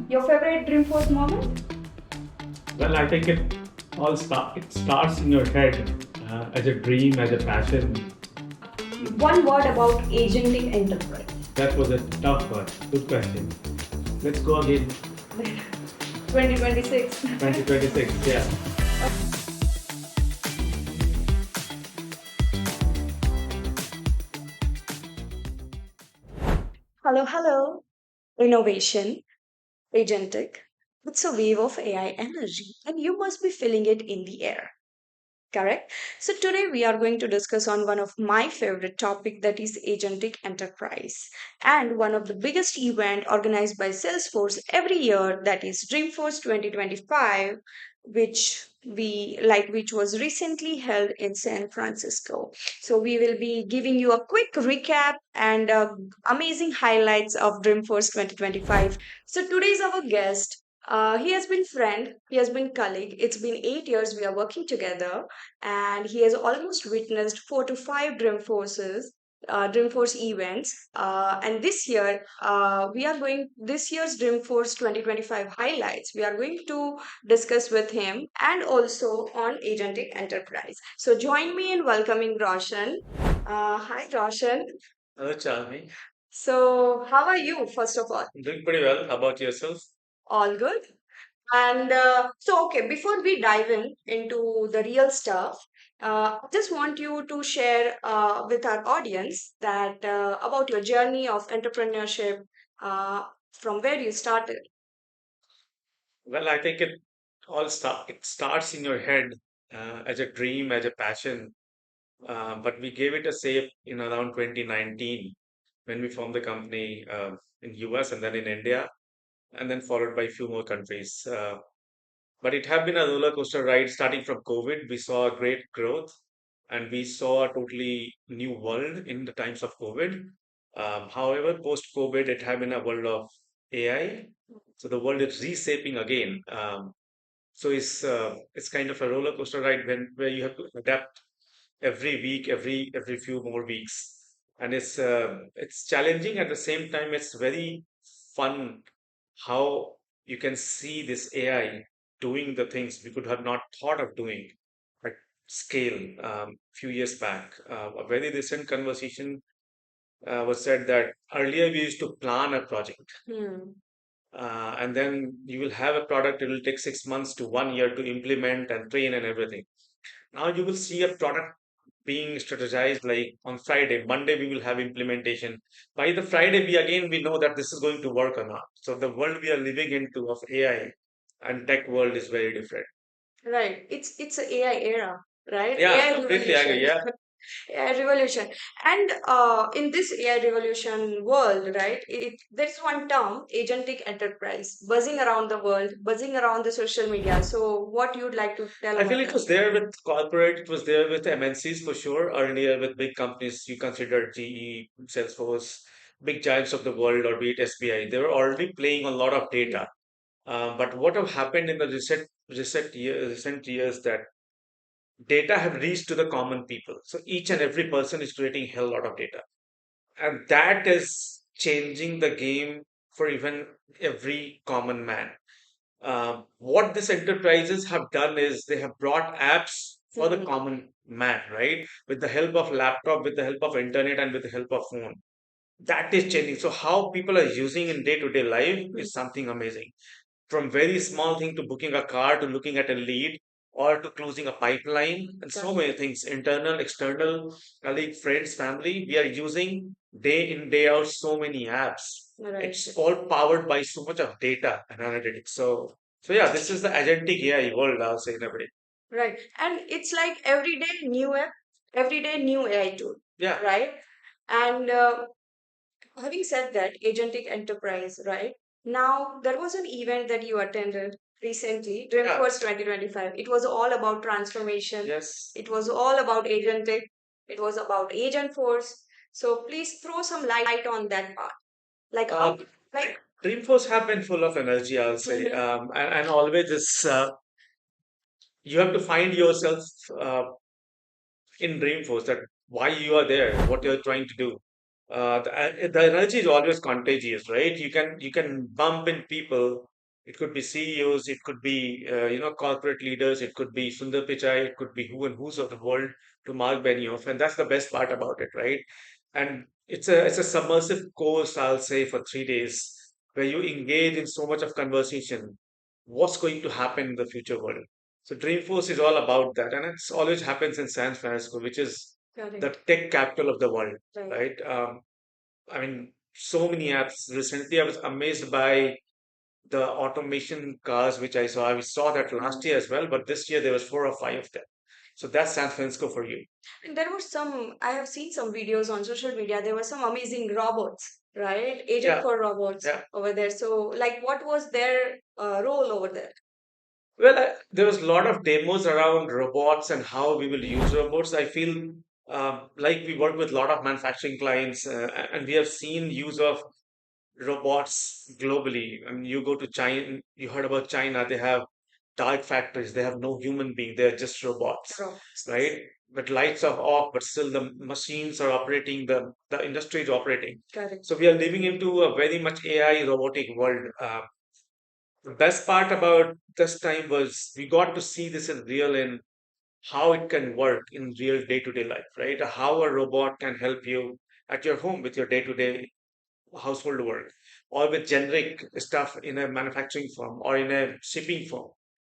Your favorite Dreamforce moment? Well, I think it starts in your head as a dream, as a passion. One word about Agentic Enterprise. That was a tough one. Good question. Let's go again. 2026. 2026. Yeah. Hello, hello. Innovation, Agentic. It's a wave of AI energy, and you must be feeling it in the air. Correct. So today we are going to discuss on one of my favorite topic, that is Agentic Enterprise, and one of the biggest event organized by Salesforce every year, that is Dreamforce 2025, which was recently held in San Francisco. So we will be giving you a quick recap and amazing highlights of Dreamforce 2025. So today's our guest, he has been friend, he has been colleague. It's been 8 years we are working together, and he has almost witnessed 4 to 5 Dreamforce events. And this year's Dreamforce 2025 highlights. We are going to discuss with him and also on Agentic Enterprise. So join me in welcoming Roshan. Hi, Roshan. Hello, Charmy. So how are you? First of all, Doing pretty well. How about yourself? all good. And okay, before we dive into the real stuff, I just want you to share with our audience that about your journey of entrepreneurship, from where you started. Well, I think it starts in your head as a dream, as a passion. But we gave it a shape in around 2019 when we formed the company in US and then in India, and then followed by a few more countries. But it have been a roller coaster ride starting from COVID. We saw a great growth and we saw a totally new world in the times of COVID. However, post COVID, it have been a world of AI. So the world is reshaping again. So it's kind of a roller coaster ride where you have to adapt every week, every few more weeks, and it's challenging at the same time. It's very fun how you can see this AI doing the things we could have not thought of doing at scale few years back. A very recent conversation was said that earlier we used to plan a project. And then you will have a product, it will take 6 months to 1 year to implement and train and everything. Now you will see a product being strategized like on Friday. Monday we will have implementation. By the Friday we know that this is going to work or not. So the world we are living into of AI and tech world is very different. Right. It's a AI era, right? Yeah, AI completely agree. Revolution. Yeah. AI revolution. And in this AI revolution world, right, there's one term, agentic enterprise, buzzing around the world, buzzing around the social media. So what you'd like to tell I feel about it was that? There with corporate, it was there with MNCs for sure. Earlier with big companies, you consider GE, Salesforce, big giants of the world, or be it SBI. They were already playing a lot of data. But what have happened in the recent years that data have reached to the common people. So each and every person is creating a hell lot of data. And that is changing the game for even every common man. What these enterprises have done is they have brought apps for the common man, right? With the help of laptop, with the help of internet, and with the help of phone. That is changing. So how people are using in day-to-day life is something amazing. From very small thing to booking a car to looking at a lead or to closing a pipeline and so many things, internal, external, colleague, friends, family, we are using day in, day out so many apps. Right. It's all powered by so much of data and analytics. So yeah, this is the agentic AI world, I'll say in a way. Right. And it's like every day new app, every day new AI tool. Yeah. Right. And having said that, Agentic Enterprise, right? Now, there was an event that you attended recently, Dreamforce 2025. It was all about transformation. Yes. It was all about Agentic. It was about Agentforce. So please throw some light on that part. Like how, like Dreamforce have been full of energy, I'll say, and always this. You have to find yourself uh, in Dreamforce that why you are there, what you're trying to do. The energy is always contagious, right? You can bump in people. It could be CEOs, it could be corporate leaders, it could be Sundar Pichai, it could be who and who's of the world to Mark Benioff, and that's the best part about it, right? And it's a submersive course, I'll say, for 3 days where you engage in so much of conversation. What's going to happen in the future world? So Dreamforce is all about that, and it's always happens in San Francisco, which is the Correct. tech capital of the world, Right. right? I mean, so many apps. Recently, I was amazed by the automation cars which I saw. I saw that last year as well, but this year there was 4 or 5 of them. So that's San Francisco for you. And there were some, I have seen some videos on social media. There were some amazing robots, right? Agent Yeah, for robots yeah. over there. So, like, what was their role over there? Well, there was a lot of demos around robots and how we will use robots. I feel like we work with a lot of manufacturing clients, and we have seen use of robots globally. I mean, you go to China, you heard about China, they have dark factories, they have no human being, they're just robots, Robots. Yes. right? But lights are off, but still the machines are operating, the industry is operating. Correct. So we are living into a very much AI robotic world. The best part about this time was we got to see this in real in how it can work in real day-to-day life, right? How a robot can help you at your home with your day-to-day household work, or with generic stuff in a manufacturing firm or in a shipping firm.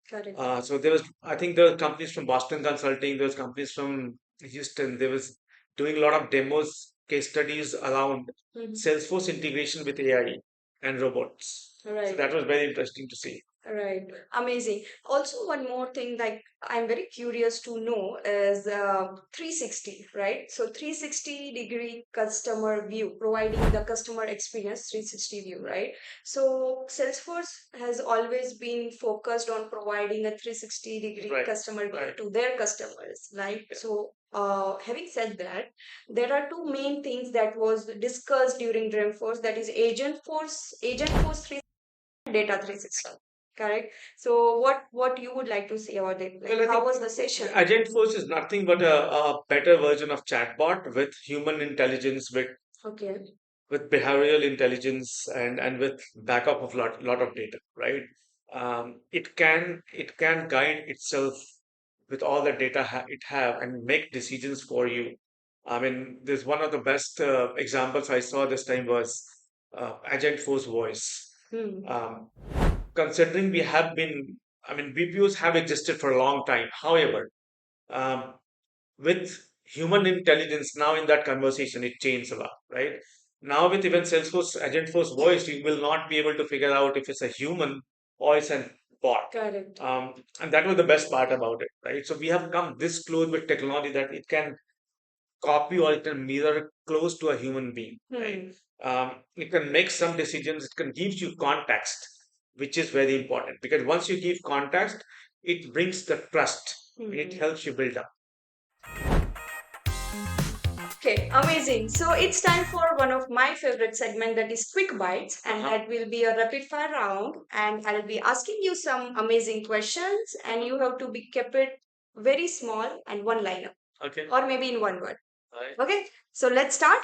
Correct. So there was, I think there were companies from Boston Consulting, there was companies from Houston. There was doing a lot of demos, case studies around Mhm. Salesforce integration with AI and robots. So Right. that was very interesting to see. Right. Amazing. Also, one more thing, like I'm very curious to know is 360, right? So 360-degree customer view, providing the customer experience 360 view, right? So Salesforce has always been focused on providing a 360-degree Right, customer view right. to their customers, right? Yeah. So having said that, there are two main things that was discussed during Dreamforce, that is Agentforce 3 data 360, correct? So what you would like to say about it, Well, like I how think was the session? Agentforce is nothing but a better version of chatbot with human intelligence, Okay. with behavioral intelligence, and with backup of lot of data, right? It can guide itself with all the data it have and make decisions for you. I mean, there's one of the best examples I saw this time was Agentforce Voice. Hmm. Um, Considering we have been, I mean, BPOs have existed for a long time. However, um, with human intelligence now in that conversation, it changed a lot, right? Now with even Salesforce Agentforce Voice, you will not be able to figure out if it's a human or it's a bot. Correct. And that was the best part about it, right? So we have come this close with technology that it can copy or it can mirror close to a human being, right? It can make some decisions. It can give you context, which is very important because once you give context, it brings the trust. It helps you build up. Okay, amazing. So it's time for one of my favorite segment, that is quick bites, and Uh-huh. that will be a rapid fire round, and I'll be asking you some amazing questions, and you have to be kept it very small and one liner, Okay. or maybe in one word. Right. Okay, so let's start.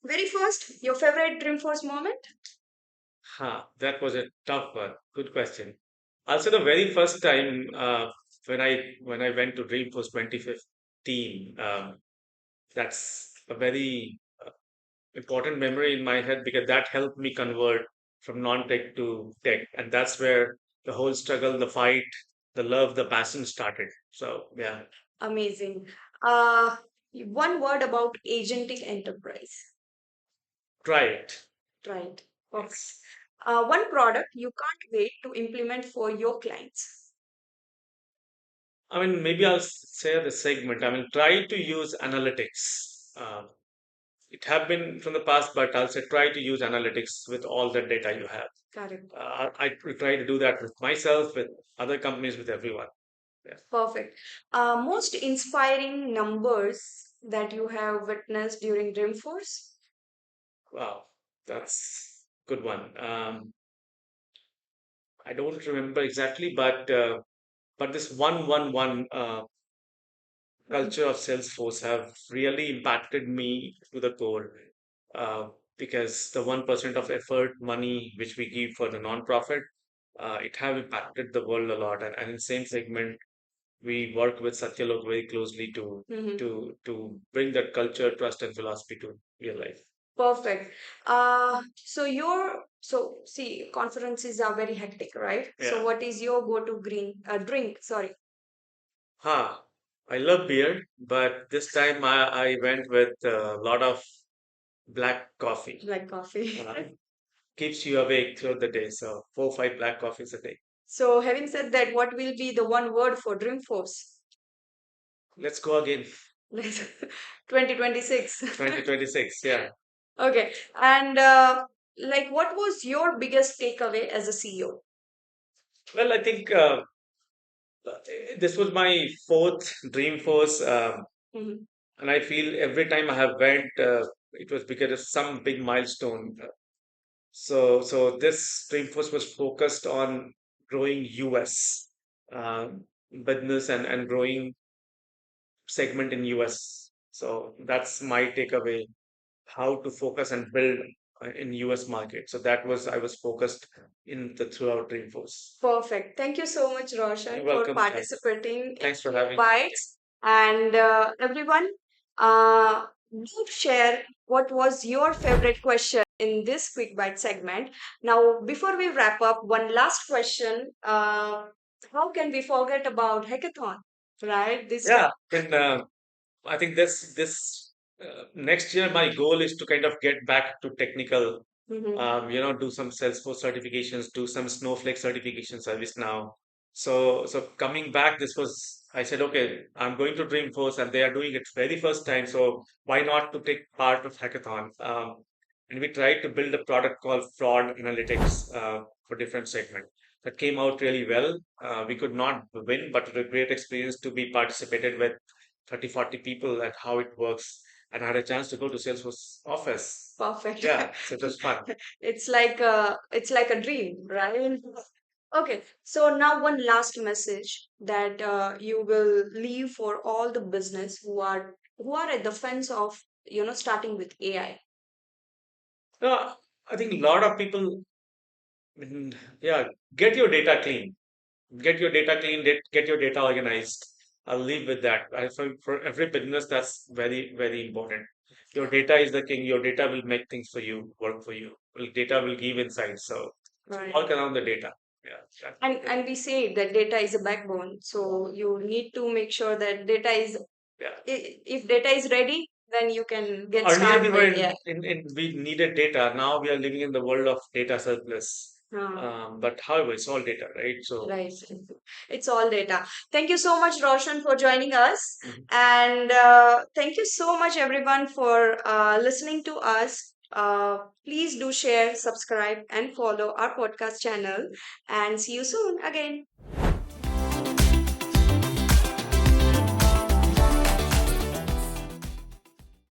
Very first, your favorite Dreamforce moment? That was a tough one. Good question. Also, the very first time when I went to Dreamforce 2015, that's a very important memory in my head because that helped me convert from non-tech to tech, and that's where the whole struggle, the fight, the love, the passion started. So yeah, Amazing. One word about Agentic Enterprise. try it. Right. Okay. Yes. One product you can't wait to implement for your clients. I mean, maybe I'll say the segment. I mean, try to use analytics. It have been from the past, but I'll say try to use analytics with all the data you have. Correct. I try to do that with myself, with other companies, with everyone. Yeah. Perfect. Most inspiring numbers that you have witnessed during Dreamforce? Wow, that's good one. I don't remember exactly, but this 111 culture of Salesforce have really impacted me to the core. Uh, because the 1% of effort, money which we give for the non-profit, it have impacted the world a lot. And in same segment, we work with Satyalok very closely to bring that culture, trust, and philosophy to real life. Perfect. So see, conferences are very hectic, right? So Yeah. what is your go-to drink? Sorry. I love beer, but this time I went with a lot of black coffee. Black coffee. Keeps you awake throughout the day. So 4 5 black coffees a day. So, having said that, what will be the one word for Dreamforce? Let's go again. 2026. 2026. Yeah. Okay. And like, what was your biggest takeaway as a CEO? Well, I think this was my fourth Dreamforce, Mhm. and I feel every time I have went, it was because of some big milestone. So this Dreamforce was focused on growing US uh, business and growing segment in US. So that's my takeaway, how to focus and build in US market. So that was I was focused in the throughout Dreamforce. Perfect. Thank you so much, Roshan, You're for welcome. participating Thanks for in having me. Bites. And everyone, do share what was your favorite question in this quick bite segment. Now, before we wrap up, one last question. How can we forget about hackathon? Right? This Yeah, and I think this next year my goal is to kind of get back to technical. Mhm. Do some Salesforce certifications, do some Snowflake certification service now. So coming back, this was I said, okay, I'm going to Dreamforce and they are doing it very first time. So why not to take part of hackathon? And we tried to build a product called fraud analytics for different segment. That came out really well. We could not win, but it was a great experience to be participated with 30, 40 people and how it works. And I had a chance to go to Salesforce office. Perfect. Yeah, so it was fun. It's like a dream, right? Okay, so now one last message that you will leave for all the business who are at the fence of starting with AI. No, I think a lot of people, yeah, get your data clean. Get your data clean, get your data organized. I'll leave with that. For every business, that's very, very important. Your data is the king. Your data will make things for you, work for you. Data will give insights. So Right. work around the data. Yeah. And we say that data is a backbone, so you need to make sure that data is Yeah. if data is ready, then you can get Earlier we started were with AI. we needed data. Now we are living in the world of data surplus. Huh. But however, it's all data, right? So Right. It's all data. Thank you so much, Roshan, for joining us. mhm. And thank you so much, everyone, for listening to us. Please do share, subscribe, and follow our podcast channel. And see you soon again.